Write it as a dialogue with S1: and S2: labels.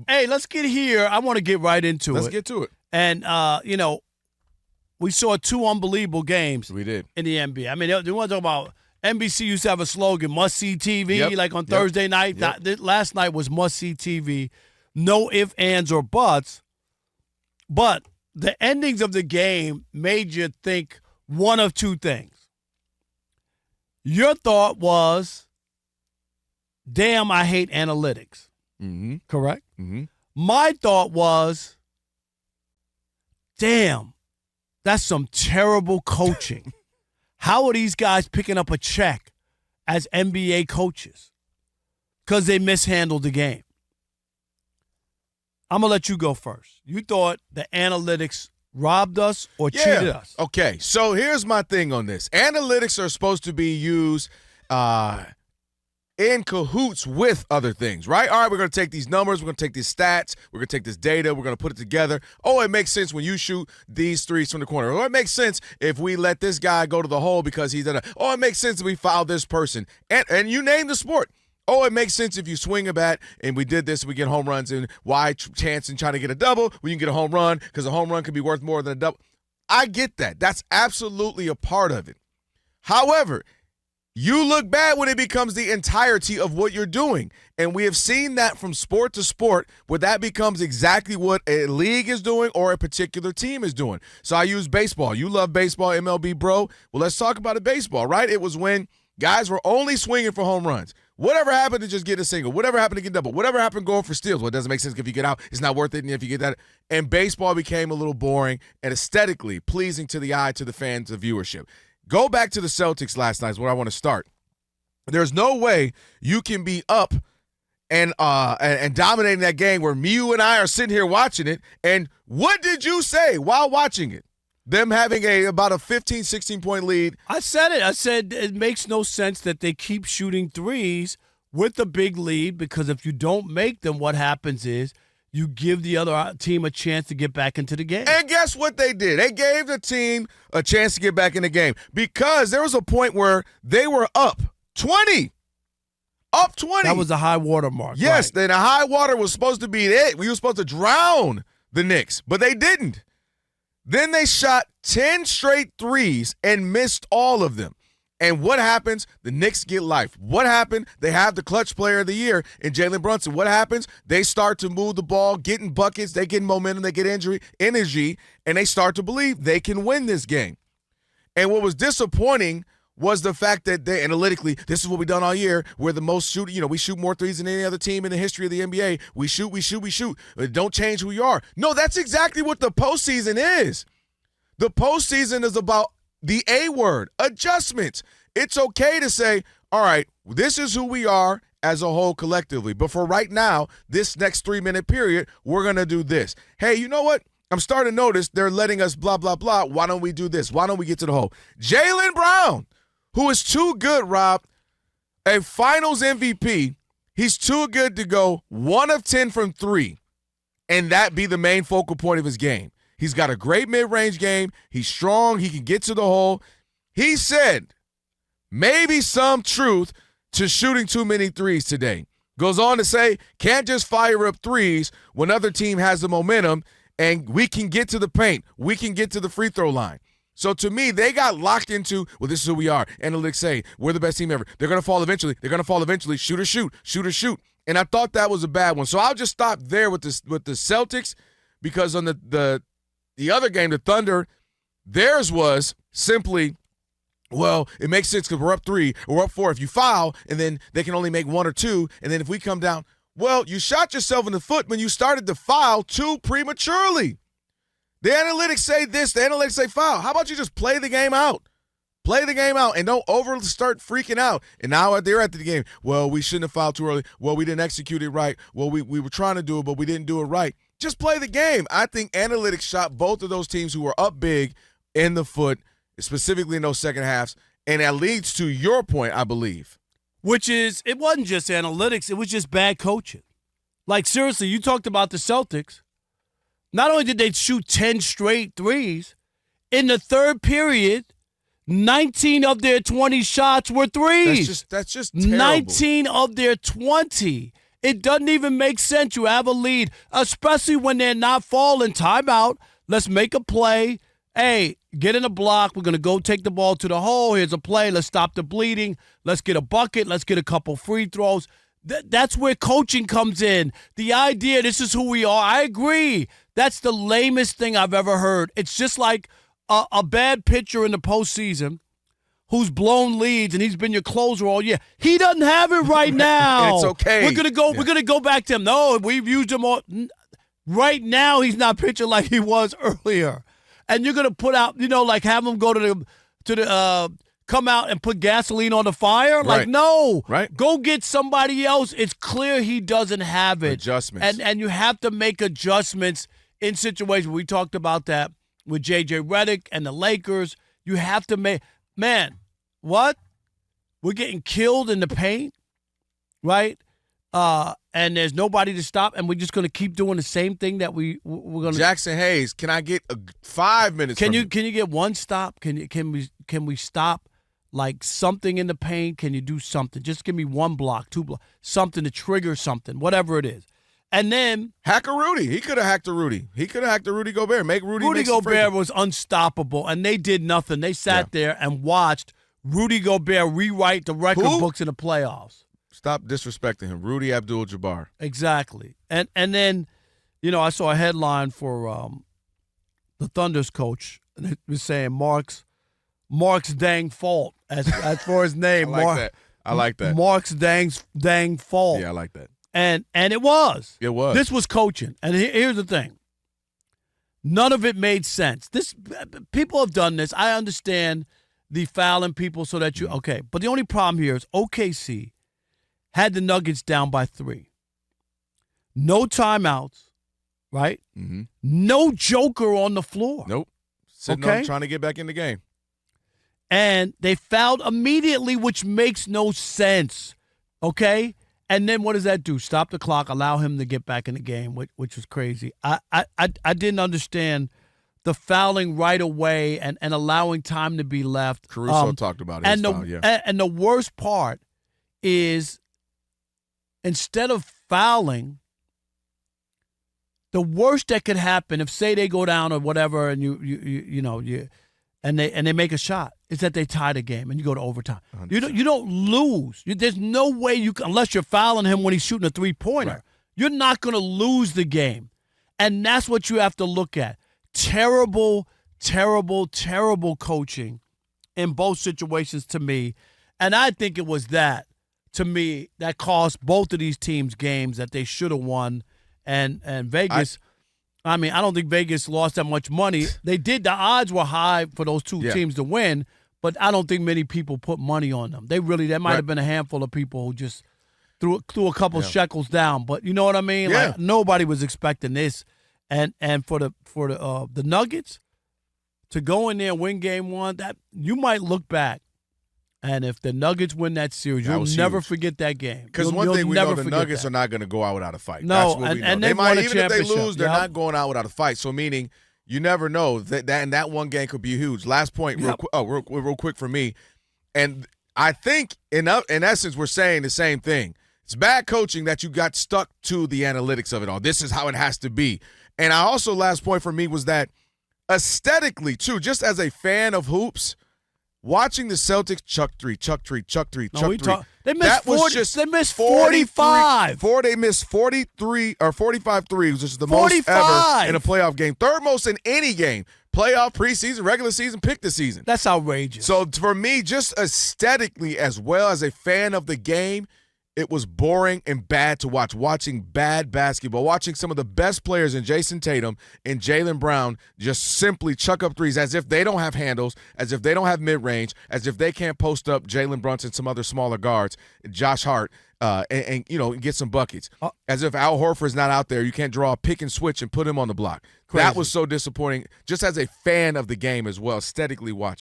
S1: Hey, let's get here. I want to get right into it.
S2: Let's get to it.
S1: And, we saw 2 unbelievable games.
S2: We did.
S1: In the NBA. I mean, they want to talk about NBC used to have a slogan, must-see TV,
S2: Yep.
S1: like on Thursday night. Last night was must-see TV. No ifs, ands, or buts. But the endings of the game made you think one of 2 things. Your thought was, damn, I hate analytics.
S2: Mm-hmm.
S1: Correct?
S2: Mm-hmm.
S1: My thought was, damn, that's some terrible coaching. How are these guys picking up a check as NBA coaches? Because they mishandled the game. I'm going to let you go first. You thought the analytics robbed us or cheated us?
S2: Okay, so here's my thing on this. Analytics are supposed to be used in cahoots with other things, right? All right, we're going to take these numbers, we're going to take these stats, we're going to take this data, we're going to put it together. Oh, it makes sense when you shoot these threes from the corner. Or it makes sense if we let this guy go to the hole because he's done it. Oh, it makes sense if we foul this person. And you name the sport. Oh, it makes sense if you swing a bat and we did this, we get home runs. And why chance in trying to get a double when you can get a home run because a home run could be worth more than a double. I get that. That's absolutely a part of it. However, you look bad when it becomes the entirety of what you're doing. And we have seen that from sport to sport where that becomes exactly what a league is doing or a particular team is doing. So I use baseball. You love baseball, MLB, bro. Well, let's talk about baseball, right? It was when guys were only swinging for home runs. Whatever happened to just get a single? Whatever happened to get double? Whatever happened going for steals? Well, it doesn't make sense if you get out. It's not worth it and if you get that. And baseball became a little boring and aesthetically pleasing to the eye, to the fans, the viewership. Go back to the Celtics last night is where I want to start. There's no way you can be up and dominating that game where you and I are sitting here watching it. And what did you say while watching it? Them having about a 15, 16-point lead.
S1: I said it. I said it makes no sense that they keep shooting threes with a big lead because if you don't make them, what happens is you give the other team a chance to get back into the game.
S2: And guess what they did? They gave the team a chance to get back in the game because there was a point where they were up 20. Up 20.
S1: That was the high water mark.
S2: Yes,
S1: right.
S2: then the high water was supposed to be it. We were supposed to drown the Knicks, but they didn't. Then they shot 10 straight threes and missed all of them. And what happens? The Knicks get life. What happened? They have the clutch player of the year in Jalen Brunson. What happens? They start to move the ball, getting buckets, they get momentum, they get energy, and they start to believe they can win this game. And what was disappointing was the fact that they analytically, this is what we've done all year. We're the most shooting. We shoot more threes than any other team in the history of the NBA. We shoot. Don't change who you are. No, that's exactly what the postseason is. The postseason is about the A word, adjustments. It's okay to say, all right, this is who we are as a whole collectively. But for right now, this next 3-minute period, we're going to do this. Hey, you know what? I'm starting to notice they're letting us blah, blah, blah. Why don't we do this? Why don't we get to the hole? Jaylen Brown, who is too good, Rob, a finals MVP, he's too good to go 1 of 10 from 3, and that be the main focal point of his game. He's got a great mid-range game. He's strong. He can get to the hole. He said maybe some truth to shooting too many threes today. Goes on to say, can't just fire up threes when other team has the momentum, and we can get to the paint. We can get to the free throw line. So to me, they got locked into, well, this is who we are. Analytics say, we're the best team ever. They're going to fall eventually. They're going to fall eventually. Shoot or shoot. Shoot or shoot. And I thought that was a bad one. So I'll just stop there with the Celtics because on the other game, the Thunder, theirs was simply, well, it makes sense because we're up 3 or we're up 4. If you foul, and then they can only make 1 or 2, and then if we come down, well, you shot yourself in the foot when you started to foul too prematurely. The analytics say this, the analytics say foul. How about you just play the game out? Play the game out and don't start freaking out. And now they're at the game. Well, we shouldn't have fouled too early. Well, we didn't execute it right. Well, we were trying to do it, but we didn't do it right. Just play the game. I think analytics shot both of those teams who were up big in the foot, specifically in those second halves. And that leads to your point, I believe.
S1: Which is, it wasn't just analytics. It was just bad coaching. Like, seriously, you talked about the Celtics. Not only did they shoot 10 straight threes, in the third period, 19 of their 20 shots were threes.
S2: That's just terrible.
S1: 19 of their 20. It doesn't even make sense. You have a lead, especially when they're not falling. Timeout. Let's make a play. Hey, get in a block. We're going to go take the ball to the hole. Here's a play. Let's stop the bleeding. Let's get a bucket. Let's get a couple free throws. That's where coaching comes in. The idea, this is who we are. I agree. That's the lamest thing I've ever heard. It's just like a bad pitcher in the postseason who's blown leads and he's been your closer all year. He doesn't have it right now.
S2: It's okay.
S1: We're gonna go back to him. No, we've used him all. Right now, he's not pitching like he was earlier. And you're gonna put out, like have him go to the come out and put gasoline on the fire.
S2: Right.
S1: Like, no.
S2: Right.
S1: Go get somebody else. It's clear he doesn't have it.
S2: Adjustments.
S1: And you have to make adjustments in situations. We talked about that with J.J. Redick and the Lakers. You have to make – man, what? We're getting killed in the paint, right? And there's nobody to stop, and we're just going to keep doing the same thing that we're going to –
S2: Jackson Hayes, can I get 5 minutes
S1: Can
S2: from
S1: you get one stop? Can we stop, like, something in the paint? Can you do something? Just give me one block, 2 blocks, something to trigger something, whatever it is. And then
S2: hack a Rudy. He could have hacked a Rudy. He could have hacked a Rudy Gobert. Make Rudy
S1: Gobert was unstoppable, and they did nothing. They sat there and watched Rudy Gobert rewrite the record books in the playoffs.
S2: Stop disrespecting him. Rudy Abdul-Jabbar.
S1: Exactly. And then, I saw a headline for the Thunder's coach, and it was saying Mark's dang fault as for his name.
S2: I like that.
S1: Mark's dang fault.
S2: Yeah, I like that.
S1: And it was.
S2: It was.
S1: This was coaching. And here's the thing. None of it made sense. People have done this. I understand the fouling people so that you – okay. But the only problem here is OKC had the Nuggets down by 3. No timeouts, right?
S2: Mm-hmm.
S1: No joker on the floor.
S2: Nope. Sitting up trying to get back in the game.
S1: And they fouled immediately, which makes no sense, okay? And then what does that do? Stop the clock, allow him to get back in the game, which was crazy. I didn't understand the fouling right away and allowing time to be left.
S2: Caruso talked about it.
S1: And the worst part is instead of fouling, the worst that could happen if, say, they go down or whatever, and and they make a shot, is that they tie the game and you go to overtime. 100%. You don't lose. There's no way you can, unless you're fouling him when he's shooting a 3-pointer. Right. You're not going to lose the game. And that's what you have to look at. Terrible, terrible, terrible coaching in both situations to me. And I think it was that, to me, that cost both of these teams games that they should have won. And Vegas, I don't think Vegas lost that much money. They did. The odds were high for those two teams to win, but I don't think many people put money on them. There might have been a handful of people who just threw a couple shekels down. But you know what I mean?
S2: Yeah.
S1: Like, nobody was expecting this. And for the Nuggets to go in there and win game 1, that you might look back. And if the Nuggets win that series, you'll never forget that game.
S2: Because one thing we know, the Nuggets are not going to go out without a fight.
S1: No,
S2: that's what we know.
S1: And
S2: they might, even if they
S1: championship.
S2: lose, they're not going out without a fight. So meaning, you never know that one game could be huge. Last point, real quick for me, and I think in essence we're saying the same thing. It's bad coaching that you got stuck to the analytics of it all. This is how it has to be. And I also, last point for me was that aesthetically too, just as a fan of hoops. Watching the Celtics chuck three.
S1: They missed 40. They missed 45.
S2: They missed 43 or 45 threes, which is the most ever in a playoff game. Third most in any game. Playoff, preseason, regular season, pick the season.
S1: That's outrageous.
S2: So for me, just aesthetically as well as a fan of the game, it was boring and bad to watch. Watching bad basketball, watching some of the best players in Jason Tatum and Jaylen Brown just simply chuck up threes as if they don't have handles, as if they don't have mid-range, as if they can't post up Jalen Brunson, some other smaller guards, Josh Hart, and get some buckets. As if Al Horford's not out there, you can't draw a pick and switch and put him on the block. Crazy. That was so disappointing, just as a fan of the game as well, aesthetically watching.